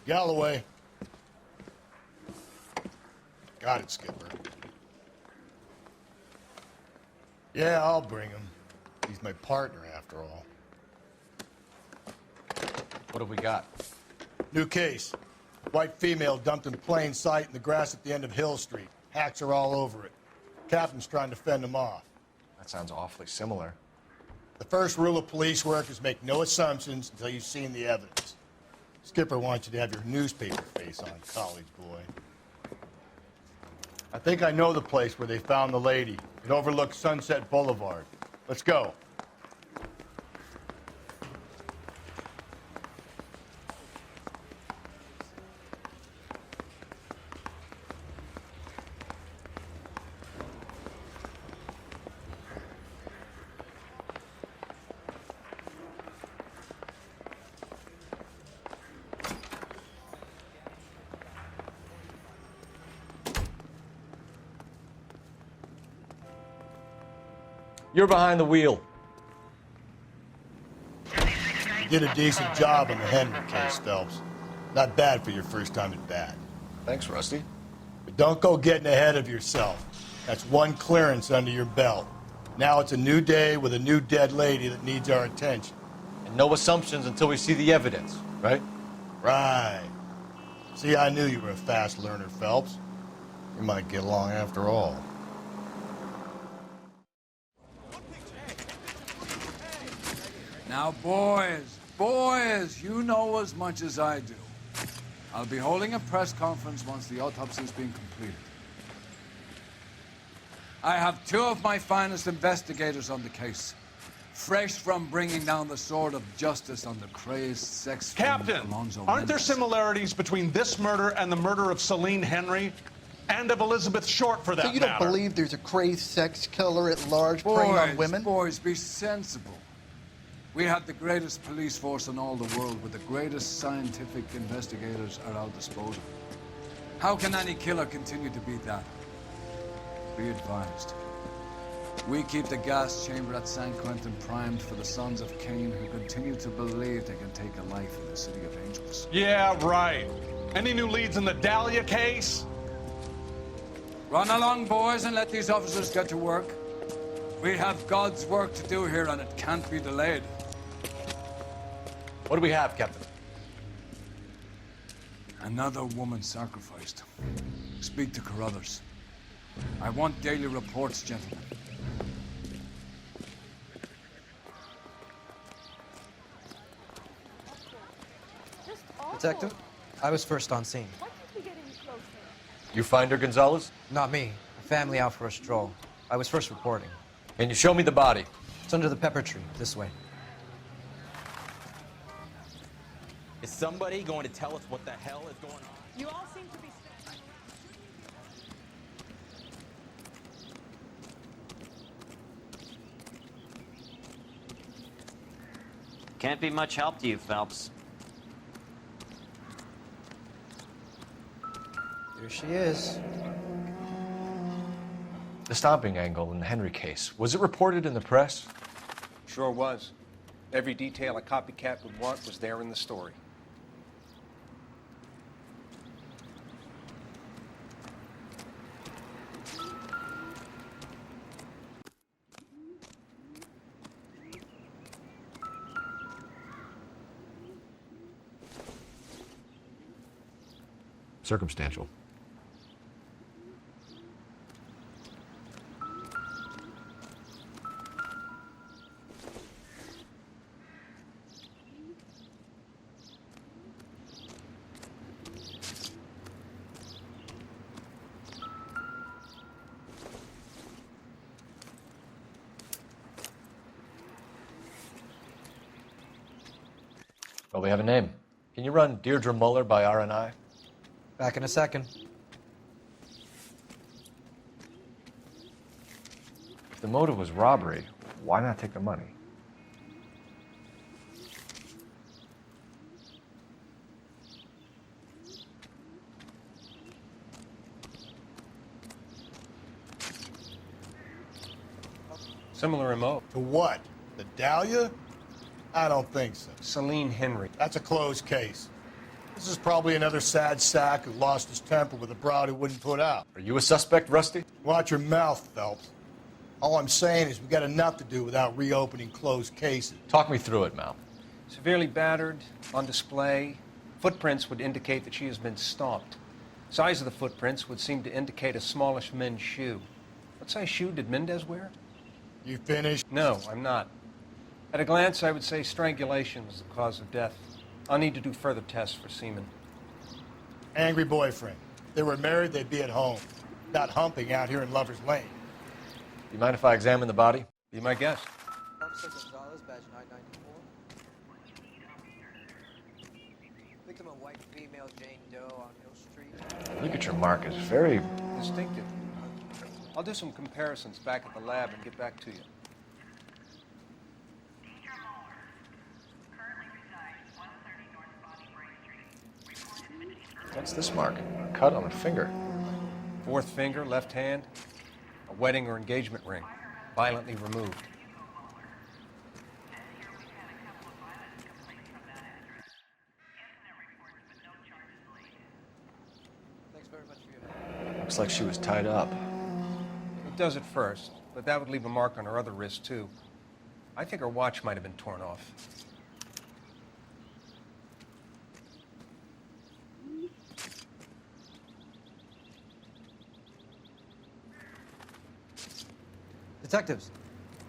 Galloway. Got it, Skipper. Yeah, I'll bring him. He's my partner, after all. What have we got? New case. White female dumped in plain sight in the grass at the end of Hill Street. Hacks are all over it. Captain's trying to fend them off. That sounds awfully similar. The first rule of police work is make no assumptions until you've seen the evidence. Skipper wants you to have your newspaper face on, college boy. I think I know the place where they found the lady. It overlooks Sunset Boulevard. Let's go. You're behind the wheel. You did a decent job on the Henry case, Phelps. Not bad for your first time at bat. Thanks, Rusty. But don't go getting ahead of yourself. That's one clearance under your belt. Now it's a new day with a new dead lady that needs our attention. And no assumptions until we see the evidence, right? Right. See, I knew you were a fast learner, Phelps. We might get along after all. Now, boys, you know as much as I do. I'll be holding a press conference once the autopsy's been completed. I have two of my finest investigators on the case, fresh from bringing down the sword of justice on the crazed sex fiend Captain, Alonzo aren't there Mendes. similarities between this murder and the murder of Celine Henry? And of Elizabeth Short, for that So you don't matter? believe there's a crazed sex killer at large preying on women? Boys, be sensible. We have the greatest police force in all the world with the greatest scientific investigators at our disposal. How can any killer continue to be that? Be advised. We keep the gas chamber at San Quentin primed for the sons of Cain who continue to believe they can take a life in the City of Angels. Yeah, right. Any new leads in the Dahlia case? Run along, boys, and let these officers get to work. We have God's work to do here, and it can't be delayed. What do we have, Captain? Another woman sacrificed. Speak to Carruthers. I want daily reports, gentlemen. Detective, I was first on scene. You find her, Gonzalez? Not me. A family out for a stroll. I was first reporting. Can you show me the body? It's under the pepper tree, this way. Is somebody going to tell us what the hell is going on? You all seem to be... Can't be much help to you, Phelps. There she is. The stomping angle in the Henry case. Was it reported in the press? Sure was. Every detail a copycat would want was there in the story. Circumstantial. Well, we have a name. Can you run Deirdre Muller by RNI? Back in a second. If the motive was robbery, why not take the money? Similar MO. To what? The Dahlia? I don't think so. Celine Henry. That's a closed case. This is probably another sad sack who lost his temper with a broad who wouldn't put out. Are you a suspect, Rusty? Watch your mouth, Phelps. All I'm saying is we got enough to do without reopening closed cases. Talk me through it, Mal. Severely battered, on display. Footprints would indicate that she has been stomped. Size of the footprints would seem to indicate a smallish men's shoe. What size shoe did Mendez wear? You finished? No, I'm not. At a glance, I would say strangulation was the cause of death. I'll need to do further tests for semen. Angry boyfriend. If they were married, they'd be at home. Not humping out here in Lover's Lane. You mind if I examine the body? Be my guest. Officer Gonzalez, badge 994. Victim, a white female, Jane Doe on Hill Street. Look at your mark. It's very... Distinctive. I'll do some comparisons back at the lab and get back to you. What's this mark? A cut on a finger. Fourth finger, left hand, a wedding or engagement ring, violently removed. Thanks very much for your help. Looks like she was tied up. It does at first, but that would leave a mark on her other wrist, too. I think her watch might have been torn off. Detectives,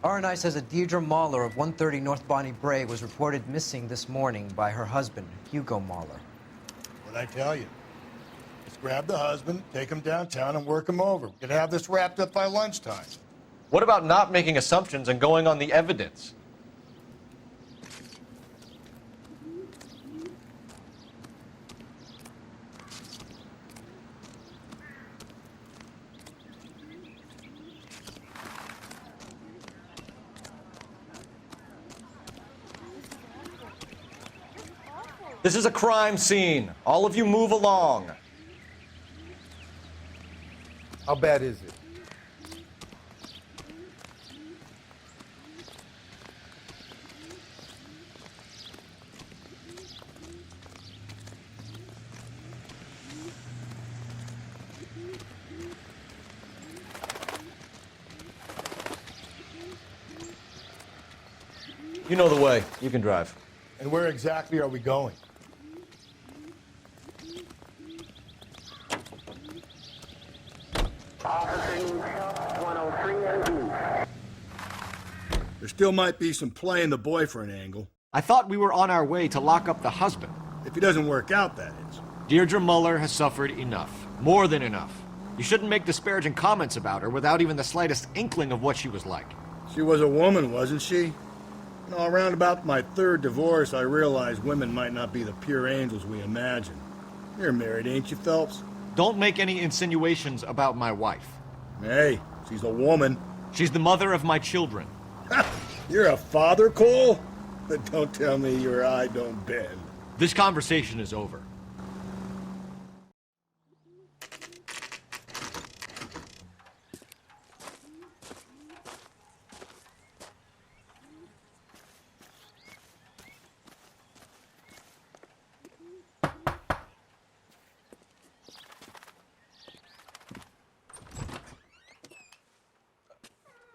RNI says a Deirdre Mahler of 130 North Bonnie Bray was reported missing this morning by her husband, Hugo Mahler. What'd I tell you? Let's grab the husband, take him downtown, and work him over. We could have this wrapped up by lunchtime. What about not making assumptions and going on the evidence? This is a crime scene. All of you move along. How bad is it? You know the way. You can drive. And where exactly are we going? There still might be some play in the boyfriend angle. I thought we were on our way to lock up the husband. If he doesn't work out, that is. Deirdre Muller has suffered enough. More than enough. You shouldn't make disparaging comments about her without even the slightest inkling of what she was like. She was a woman, wasn't she? You know, around about my third divorce, I realized women might not be the pure angels we imagine. You're married, ain't you, Phelps? Don't make any insinuations about my wife. Hey, she's a woman. She's the mother of my children. You're a father, Cole? But don't tell me your eye don't bend. This conversation is over.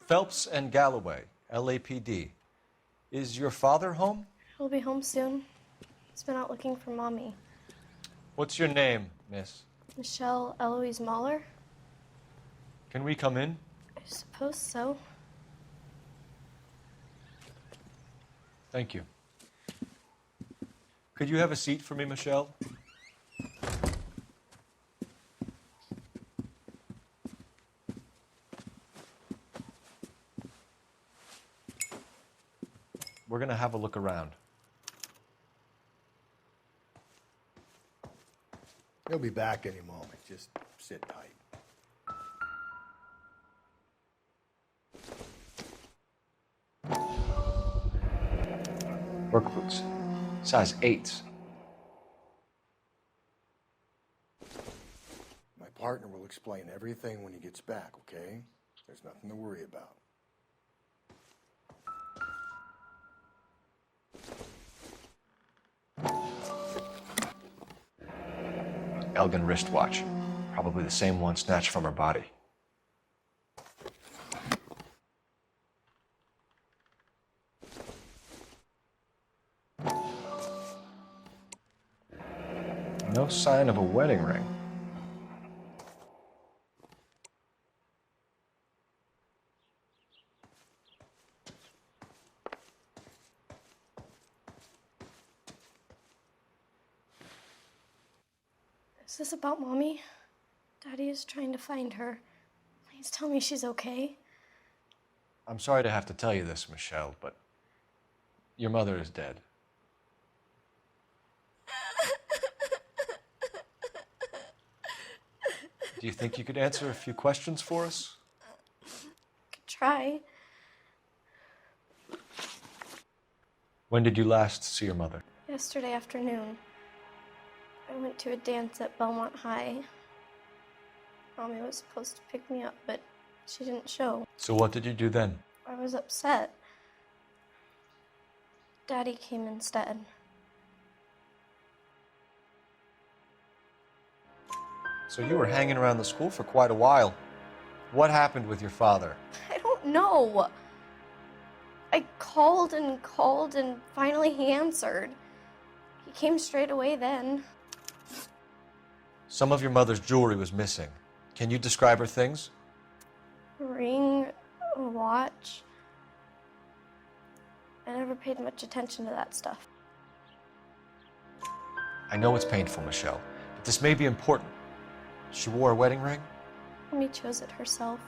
Phelps and Galloway, LAPD. Is your father home? He'll be home soon. He's been out looking for Mommy. What's your name, miss? Michelle Eloise Mahler? Can we come in? I suppose so. Thank you. Could you have a seat for me, Michelle? We're going to have a look around. He'll be back any moment. Just sit tight. Work boots. Size 8s. My partner will explain everything when he gets back, okay? There's nothing to worry about. Elgin wristwatch. Probably the same one snatched from her body. No sign of a wedding ring. Is this about Mommy? Daddy is trying to find her. Please tell me she's okay. I'm sorry to have to tell you this, Michelle, but your mother is dead. Do you think you could answer a few questions for us? Could try. When did you last see your mother? Yesterday afternoon, I went to a dance at Belmont High. Mommy was supposed to pick me up, but she didn't show. So what did you do then? I was upset. Daddy came instead. So you were hanging around the school for quite a while. What happened with your father? I don't know. I called and called, and finally he answered. He came straight away then. Some of your mother's jewelry was missing. Can you describe her things? A ring, a watch. I never paid much attention to that stuff. I know it's painful, Michelle, but this may be important. She wore a wedding ring? Mommy chose it herself.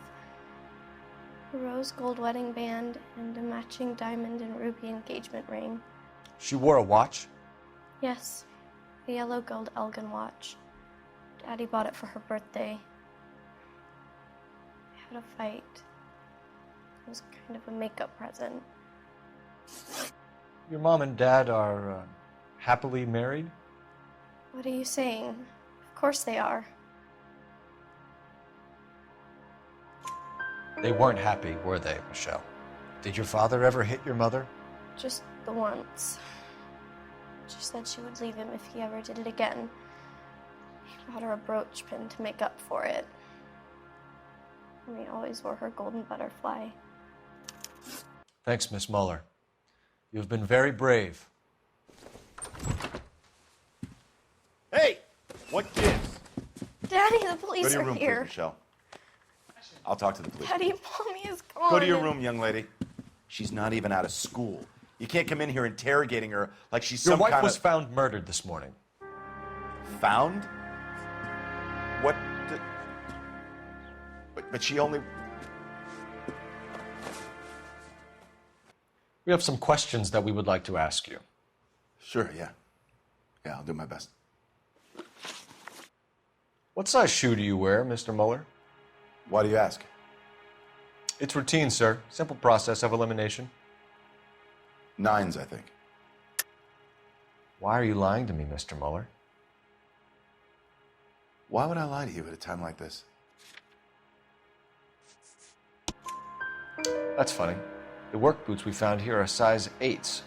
A rose gold wedding band and a matching diamond and ruby engagement ring. She wore a watch? Yes, a yellow gold Elgin watch. Daddy bought it for her birthday. We had a fight. It was kind of a makeup present. Your mom and dad are happily married? What are you saying? Of course they are. They weren't happy, were they, Michelle? Did your father ever hit your mother? Just the once. She said she would leave him if he ever did it again. He bought her a brooch pin to make up for it. And he always wore her golden butterfly. Thanks, Miss Muller. You've been very brave. Hey! What gives? Daddy, the police Go to your are room, here. please, Michelle. I'll talk to the police. Daddy, Mommy is gone. Go to your room, young lady. She's not even out of school. You can't come in here interrogating her like she's Your some wife kind was of... found murdered this morning. Found? What? But she only... We have some questions that we would like to ask you. Sure, yeah. Yeah, I'll do my best. What size shoe do you wear, Mr. Muller? Why do you ask? It's routine, sir. Simple process of elimination. 9s, I think. Why are you lying to me, Mr. Muller? Why would I lie to you at a time like this? That's funny. The work boots we found here are size 8s.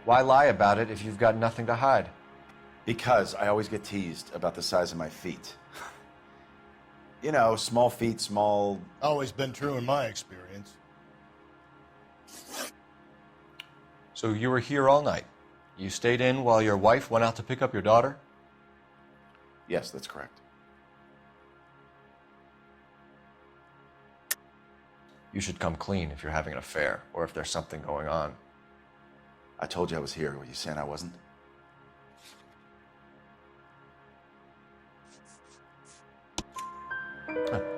Why lie about it if you've got nothing to hide? Because I always get teased about the size of my feet. You know, small feet, small... Always been true in my experience. So you were here all night. You stayed in while your wife went out to pick up your daughter? Yes, that's correct. You should come clean if you're having an affair or if there's something going on. I told you I was here. Were you saying I wasn't?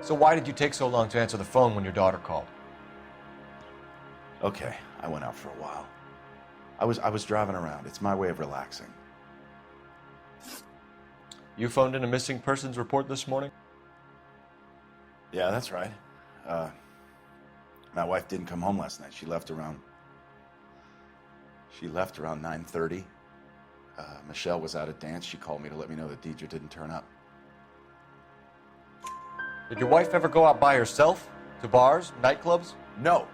So why did you take so long to answer the phone when your daughter called? Okay, I went out for a while. I was driving around. It's my way of relaxing. You phoned in a missing persons report this morning? Yeah, that's right. My wife didn't come home last night. She left around 9:30. Michelle was out at dance. She called me to let me know that Deidre didn't turn up. Did your wife ever go out by herself? To bars, nightclubs? No.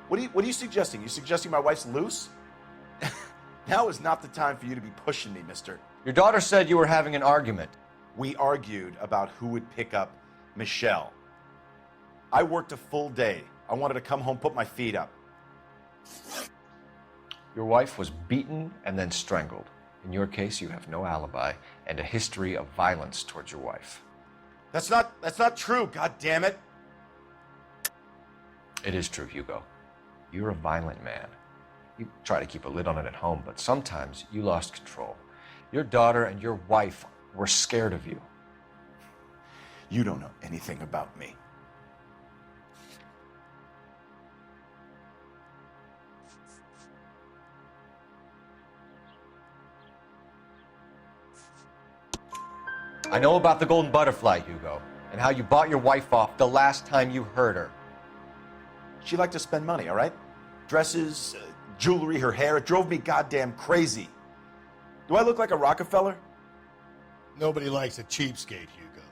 What are you suggesting? You suggesting my wife's loose? Now is not the time for you to be pushing me, mister. Your daughter said you were having an argument. We argued about who would pick up Michelle. I worked a full day. I wanted to come home, put my feet up. Your wife was beaten and then strangled. In your case, you have no alibi and a history of violence towards your wife. That's not true, God damn it. It is true, Hugo. You're a violent man. You try to keep a lid on it at home, but sometimes you lost control. Your daughter and your wife were scared of you. You don't know anything about me. I know about the Golden Butterfly, Hugo, and how you bought your wife off the last time you heard her. She liked to spend money, all right? Dresses, jewelry, her hair. It drove me goddamn crazy. Do I look like a Rockefeller? Nobody likes a cheapskate, Hugo.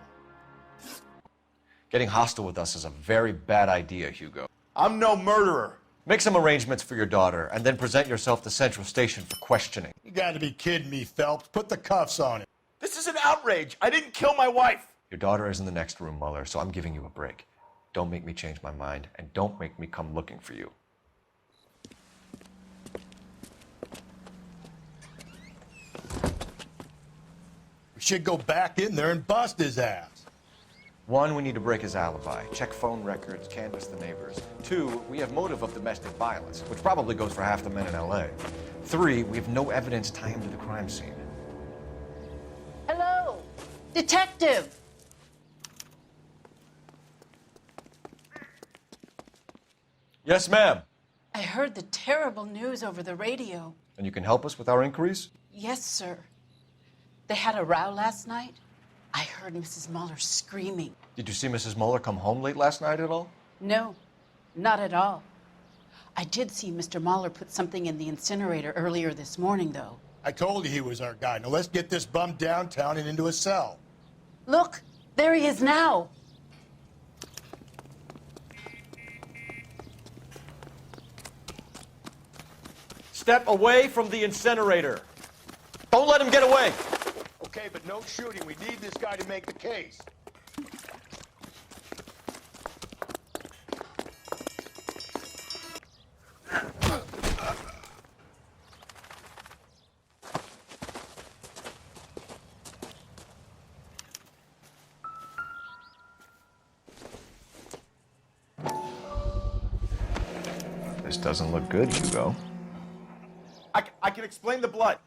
Getting hostile with us is a very bad idea, Hugo. I'm no murderer. Make some arrangements for your daughter, and then present yourself to Central Station for questioning. You gotta be kidding me, Phelps. Put the cuffs on him. This is an outrage. I didn't kill my wife. Your daughter is in the next room, Mueller, so I'm giving you a break. Don't make me change my mind, and don't make me come looking for you. We should go back in there and bust his ass. 1, we need to break his alibi, check phone records, canvass the neighbors. 2, we have motive of domestic violence, which probably goes for half the men in LA. 3, we have no evidence tying him to the crime scene. Hello, detective. Yes, ma'am. I heard the terrible news over the radio. And you can help us with our inquiries? Yes, sir. They had a row last night. I heard Mrs. Mueller screaming. Did you see Mrs. Mueller come home late last night at all? No, not at all. I did see Mr. Mueller put something in the incinerator earlier this morning, though. I told you he was our guy. Now let's get this bum downtown and into a cell. Look, there he is now. Step away from the incinerator. Don't let him get away. Okay, but no shooting. We need this guy to make the case. This doesn't look good, Hugo. I can explain the blood.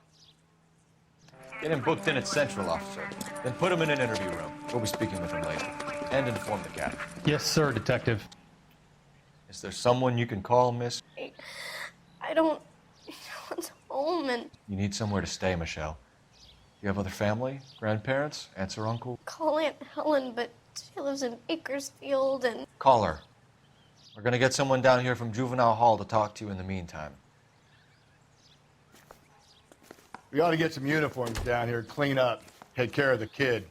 Get him booked in at Central, officer. Then put him in an interview room. We'll be speaking with him later. And inform the captain. Yes, sir, Detective. Is there someone you can call, miss? I don't. No one's home, and You need somewhere to stay, Michelle. You have other family? Grandparents? Aunts or uncle? call Aunt Helen, but she lives in Bakersfield, and Call her. We're gonna get someone down here from Juvenile Hall to talk to you in the meantime. We ought to get some uniforms down here, clean up, take care of the kid.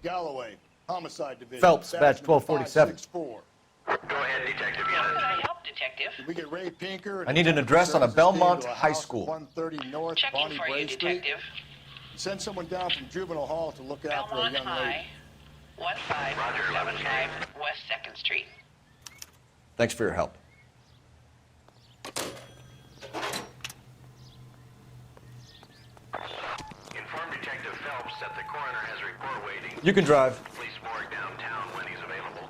Galloway, Homicide Division. Phelps, badge 1247. 564. Go ahead, Detective. How can I help, Detective? Did we get Ray Pinker? I need an address on a Belmont High School. 130 North Checking Bonnie for Bray you, Street. Detective. Send someone down from Juvenile Hall to look out for a Belmont young lady. High, 1575 West 2nd Street. Thanks for your help. Inform Detective Phelps that the coroner has a report waiting. You can drive. Police morgue downtown when he's available.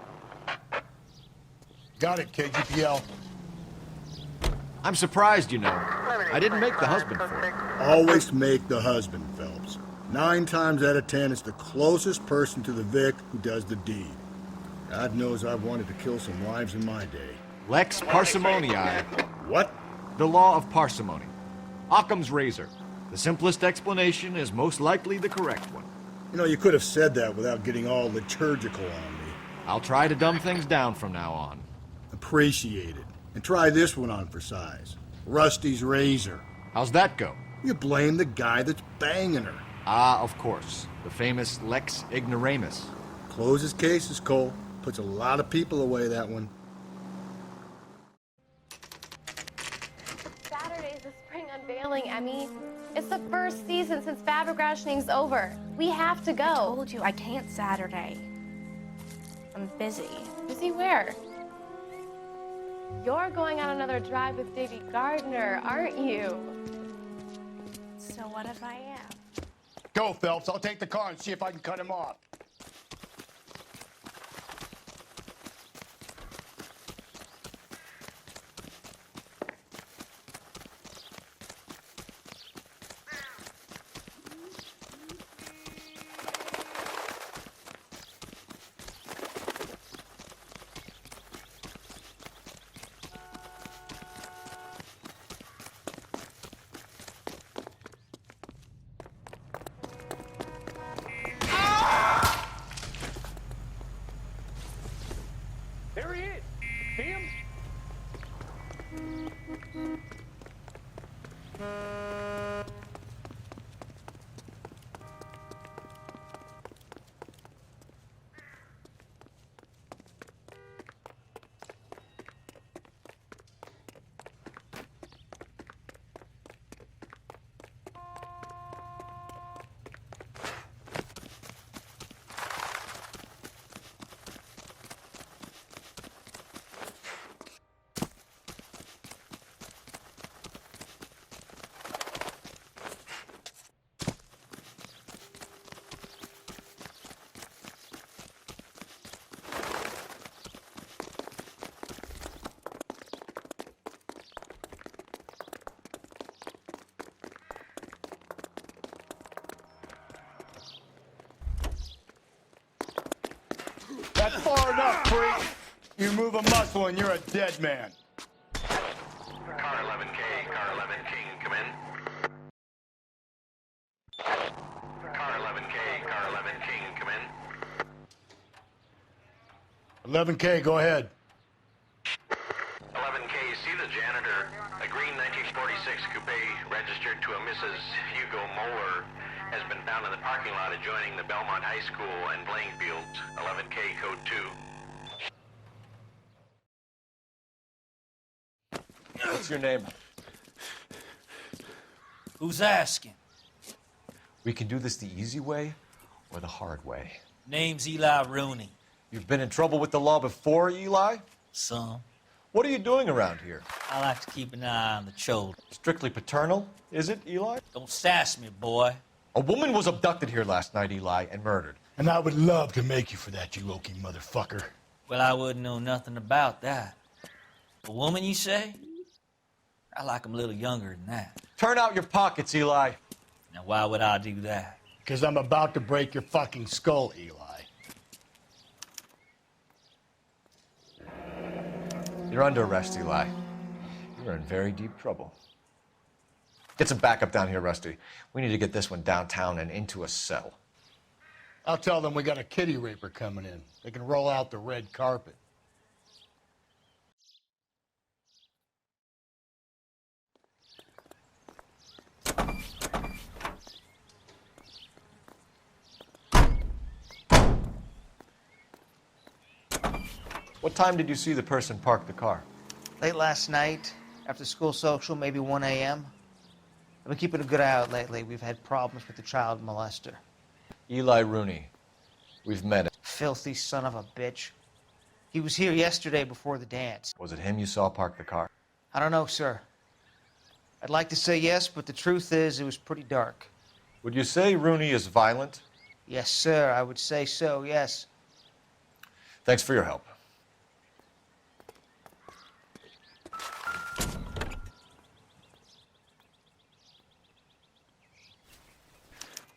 Got it, KGPL. I'm surprised, you know. I didn't make the husband for it. Always make the husband, Phelps. 9 times out of 10, it's the closest person to the Vic who does the deed. God knows I've wanted to kill some wives in my day. Lex parsimoniae. What? The law of parsimony. Occam's razor. The simplest explanation is most likely the correct one. You know, you could have said that without getting all liturgical on me. I'll try to dumb things down from now on. Appreciate it. And try this one on for size. Rusty's razor. How's that go? You blame the guy that's banging her. Ah, of course. The famous Lex Ignoramus. Close his cases, Cole. Puts a lot of people away, that one. Saturday's the spring unveiling, Emmy. It's the first season since fabric rationing's over. We have to go. I told you I can't Saturday. I'm busy. Busy where? You're going on another drive with Davy Gardner, aren't you? So what if I am? Go, Phelps. I'll take the car and see if I can cut him off. There he is. See him? That's far enough, freak. You move a muscle and you're a dead man. Car 11K, Car 11 King, come in. Car 11K, Car 11 King, come in. 11K, go ahead. 11K, see the janitor. A green 1946 coupe registered to a Mrs. Hugo Moeller has been found in the parking lot adjoining the Belmont High School and playing fields. 11K, code 2. What's your name? Who's asking? We can do this the easy way or the hard way. Name's Eli Rooney. You've been in trouble with the law before, Eli? Some. What are you doing around here? I like to keep an eye on the children. Strictly paternal, is it, Eli? Don't sass me, boy. A woman was abducted here last night, Eli, and murdered. And I would love to make you for that, you Okie motherfucker. Well, I wouldn't know nothing about that. A woman, you say? I like 'em a little younger than that. Turn out your pockets, Eli. Now, why would I do that? Because I'm about to break your fucking skull, Eli. You're under arrest, Eli. You're in very deep trouble. Get some backup down here, Rusty. We need to get this one downtown and into a cell. I'll tell them we got a kitty raper coming in. They can roll out the red carpet. What time did you see the person park the car? Late last night, after school social, maybe 1 a.m. I've been keeping a good eye out lately. We've had problems with the child molester. Eli Rooney. We've met him. Filthy son of a bitch. He was here yesterday before the dance. Was it him you saw park the car? I don't know, sir. I'd like to say yes, but the truth is it was pretty dark. Would you say Rooney is violent? Yes, sir. I would say so, yes. Thanks for your help.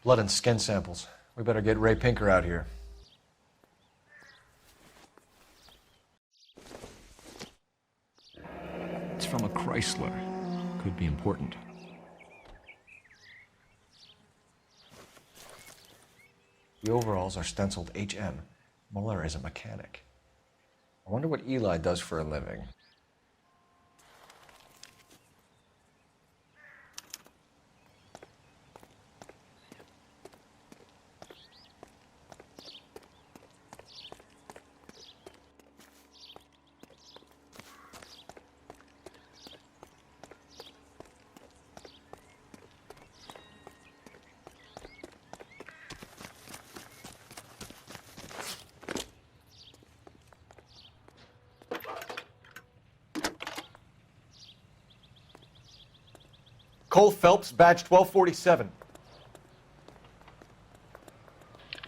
Blood and skin samples. We better get Ray Pinker out here. It's from a Chrysler. Could be important. The overalls are stenciled HM. Muller is a mechanic. I wonder what Eli does for a living. Cole Phelps, badge 1247.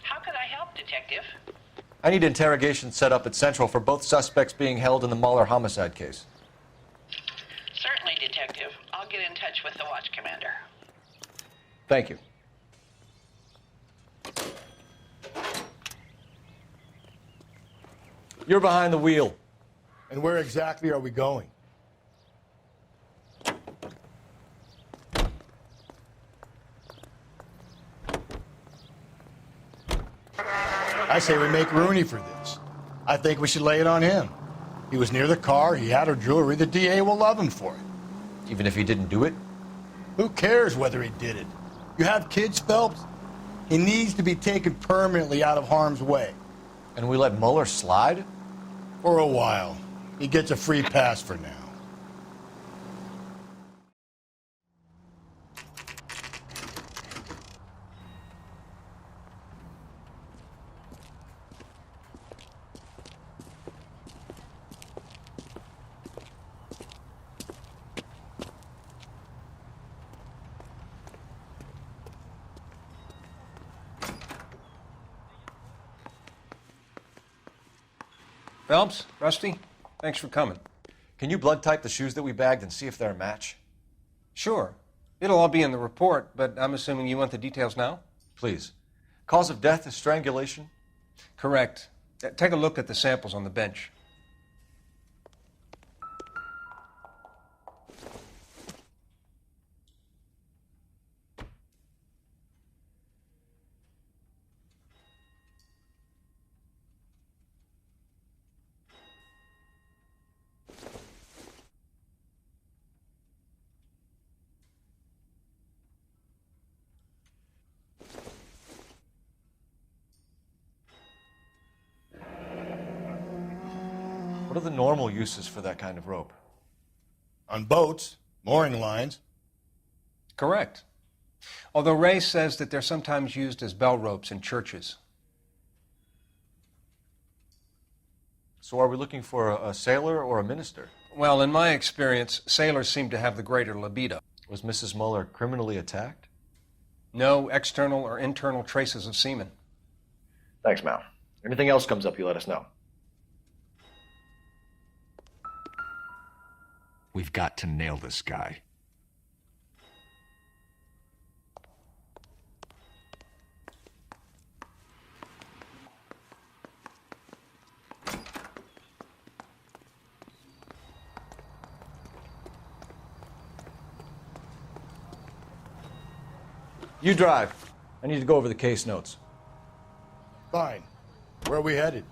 How could I help, Detective? I need interrogation set up at Central for both suspects being held in the Mahler homicide case. Certainly, Detective. I'll get in touch with the watch commander. Thank you. You're behind the wheel. And where exactly are we going? I say we make Rooney for this. I think we should lay it on him. He was near the car, he had her jewelry, the DA will love him for it. Even if he didn't do it? Who cares whether he did it? You have kids, Phelps? He needs to be taken permanently out of harm's way. And we let Mueller slide? For a while. He gets a free pass for now. Phelps, Rusty, thanks for coming. Can you blood type the shoes that we bagged and see if they're a match? Sure. It'll all be in the report, but I'm assuming you want the details now? Please. Cause of death is strangulation? Correct. Take a look at the samples on the bench. What are the normal uses for that kind of rope? On boats, mooring lines. Correct. Although Ray says that they're sometimes used as bell ropes in churches. So are we looking for a sailor or a minister? Well, in my experience, sailors seem to have the greater libido. Was Mrs. Mueller criminally attacked? No external or internal traces of semen. Thanks, Mal. Anything else comes up, you let us know. We've got to nail this guy. You drive. I need to go over the case notes. Fine. Where are we headed?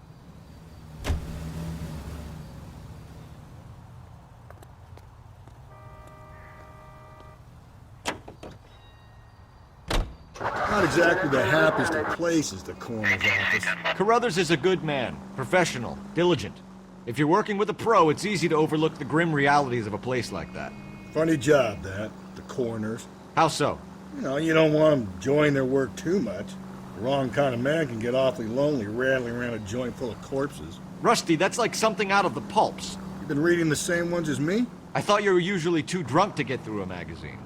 Not exactly the happiest of places, the coroner's office. Carruthers is a good man, professional, diligent. If you're working with a pro, it's easy to overlook the grim realities of a place like that. Funny job, that. The coroner's. How so? You know, you don't want them enjoying their work too much. The wrong kind of man can get awfully lonely rattling around a joint full of corpses. Rusty, that's like something out of the pulps. You been reading the same ones as me? I thought you were usually too drunk to get through a magazine.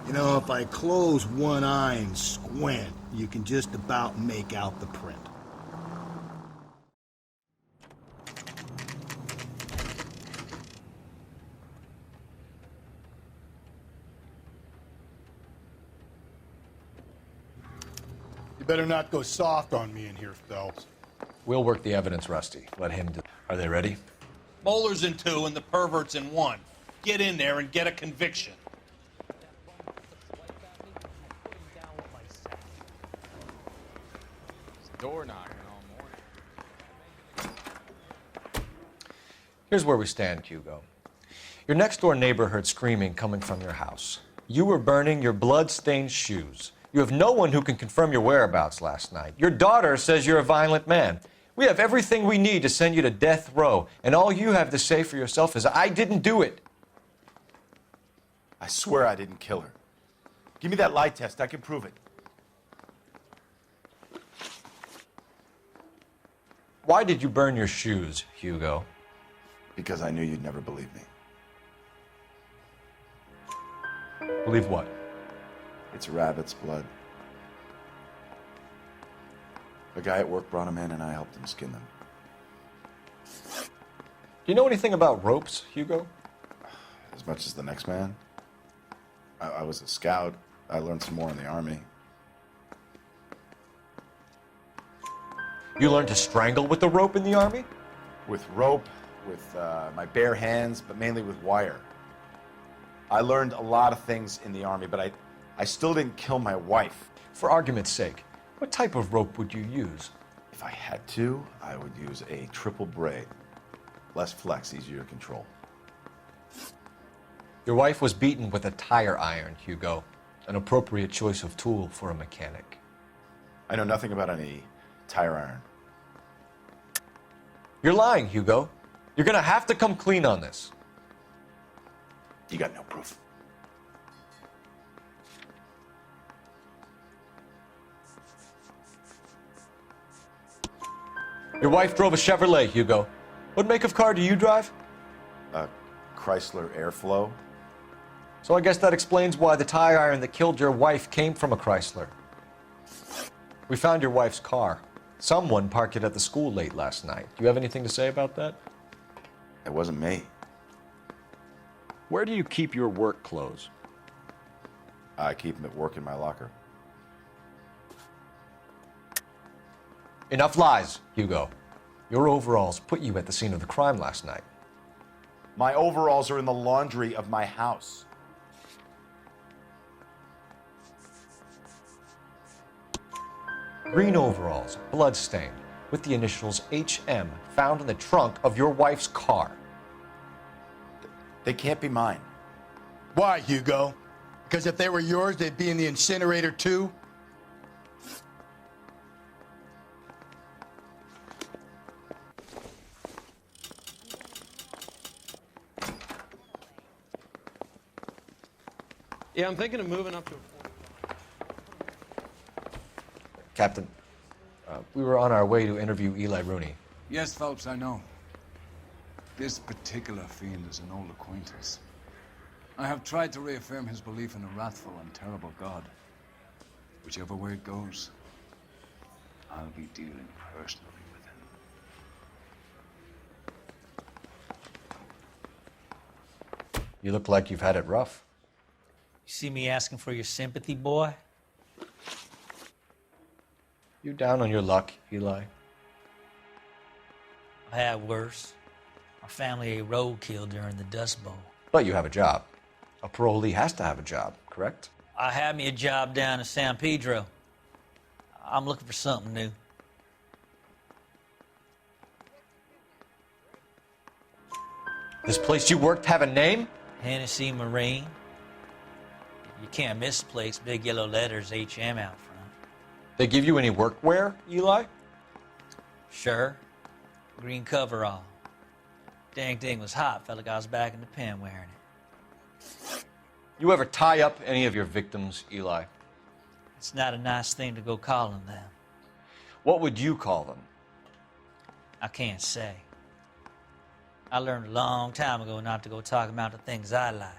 You know, if I close one eye and squint, you can just about make out the print. You better not go soft on me in here, Phelps. We'll work the evidence, Rusty. Let him do. Are they ready? Moeller's in 2 and the pervert's in 1. Get in there and get a conviction. Door knocking all morning. Here's where we stand, Hugo. Your next-door neighbor heard screaming coming from your house. You were burning your blood-stained shoes. You have no one who can confirm your whereabouts last night. Your daughter says you're a violent man. We have everything we need to send you to death row, and all you have to say for yourself is, I didn't do it. I swear I didn't kill her. Give me that lie test. I can prove it. Why did you burn your shoes, Hugo? Because I knew you'd never believe me. Believe what? It's rabbit's blood. A guy at work brought him in and I helped him skin them. Do you know anything about ropes, Hugo? As much as the next man. I was a scout. I learned some more in the Army. You learned to strangle with the rope in the Army? With rope, with my bare hands, but mainly with wire. I learned a lot of things in the Army, but I still didn't kill my wife. For argument's sake, what type of rope would you use? If I had to, I would use a triple braid. Less flex, easier to control. Your wife was beaten with a tire iron, Hugo. An appropriate choice of tool for a mechanic. I know nothing about any tire iron. You're lying, Hugo. You're gonna have to come clean on this. You got no proof. Your wife drove a Chevrolet, Hugo. What make of car do you drive? A Chrysler Airflow. So I guess that explains why the tire iron that killed your wife came from a Chrysler. We found your wife's car. Someone parked it at the school late last night. Do you have anything to say about that? It wasn't me. Where do you keep your work clothes? I keep them at work in my locker. Enough lies, Hugo. Your overalls put you at the scene of the crime last night. My overalls are in the laundry of my house. Green overalls, blood-stained, with the initials HM found in the trunk of your wife's car. They can't be mine. Why, Hugo? Because if they were yours, they'd be in the incinerator too? Yeah, I'm thinking of moving up to Captain, we were on our way to interview Eli Rooney. Yes, Phelps, I know. This particular fiend is an old acquaintance. I have tried to reaffirm his belief in a wrathful and terrible God. Whichever way it goes, I'll be dealing personally with him. You look like you've had it rough. You see me asking for your sympathy, boy? You down on your luck, Eli? I had worse. My family ate roadkill during the Dust Bowl. But you have a job. A parolee has to have a job, correct? I had me a job down in San Pedro. I'm looking for something new. This place you worked have a name? Hennessy Marine. You can't miss the place. Big yellow letters, HM out front. They give you any workwear, Eli? Sure. Green coverall. Dang thing was hot. Felt like I was back in the pen wearing it. You ever tie up any of your victims, Eli? It's not a nice thing to go calling them. What would you call them? I can't say. I learned a long time ago not to go talking about the things I like.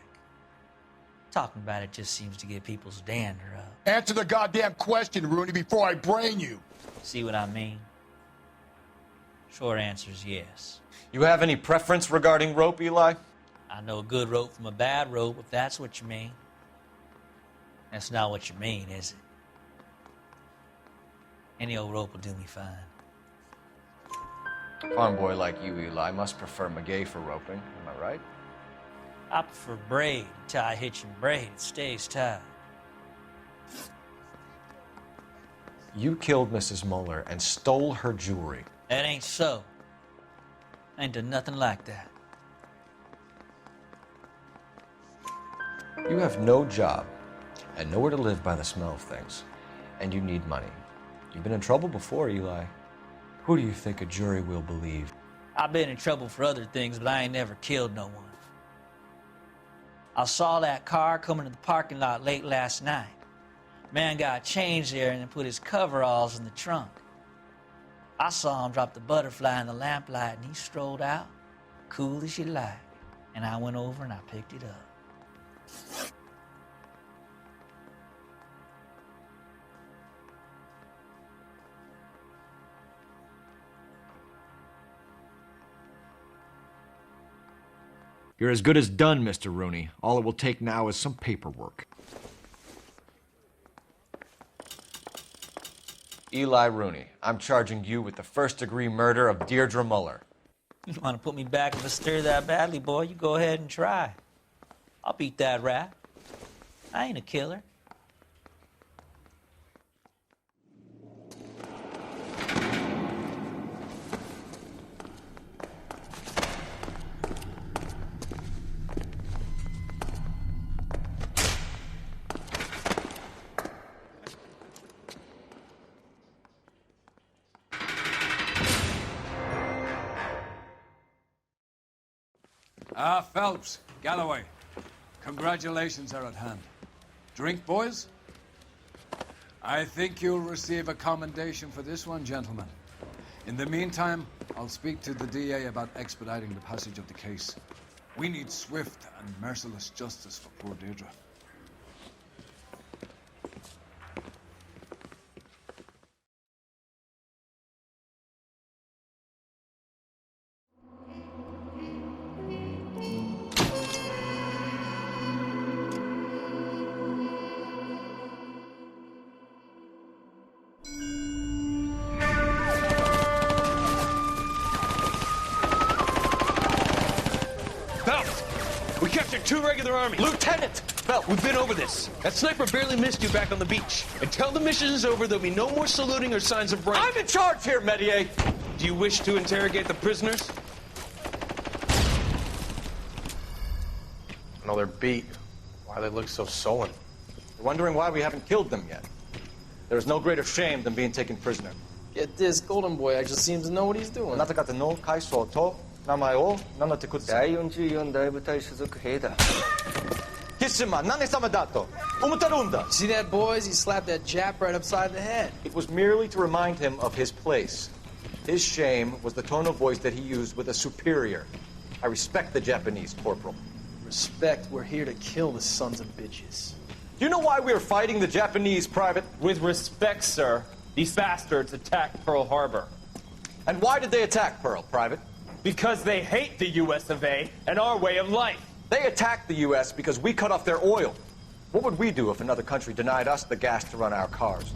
Talking about it just seems to get people's dander up. Answer the goddamn question, Rooney, before I brain you. See what I mean? Short answer is yes. You have any preference regarding rope, Eli? I know a good rope from a bad rope, if that's what you mean. That's not what you mean, is it? Any old rope will do me fine. A farm boy like you, Eli, must prefer Magay for roping. Am I right? I prefer braid. Tie hitch and braid. It stays tied. You killed Mrs. Muller and stole her jewelry. That ain't so. I ain't done nothing like that. You have no job and nowhere to live by the smell of things. And you need money. You've been in trouble before, Eli. Who do you think a jury will believe? I've been in trouble for other things, but I ain't never killed no one. I saw that car coming to the parking lot late last night. Man got changed there and then put his coveralls in the trunk. I saw him drop the butterfly in the lamplight and he strolled out, cool as you like. And I went over and I picked it up. You're as good as done, Mr. Rooney. All it will take now is some paperwork. Eli Rooney, I'm charging you with the first-degree murder of Deirdre Muller. You want to put me back in the stir that badly, boy? You go ahead and try. I'll beat that rap. I ain't a killer. Phelps, Galloway, congratulations are at hand. Drink, boys? I think you'll receive a commendation for this one, gentlemen. In the meantime, I'll speak to the DA about expediting the passage of the case. We need swift and merciless justice for poor Deirdre. We captured 2 regular army. Lieutenant! Phelps, we've been over this. That sniper barely missed you back on the beach. Until the mission is over, there'll be no more saluting or signs of rank. I'm in charge here, Medier! Do you wish to interrogate the prisoners? No, they're beat. Why they look so sullen? You're wondering why we haven't killed them yet. There is no greater shame than being taken prisoner. Yet this golden boy actually seems to know what he's doing. See that, boys? He slapped that Jap right upside the head. It was merely to remind him of his place. His shame was the tone of voice that he used with a superior. I respect the Japanese, Corporal. Respect, we're here to kill the sons of bitches. Do you know why we are fighting the Japanese, Private? With respect, sir, these bastards attacked Pearl Harbor. And why did they attack Pearl, Private? Because they hate the US of A and our way of life. They attacked the US because we cut off their oil. What would we do if another country denied us the gas to run our cars?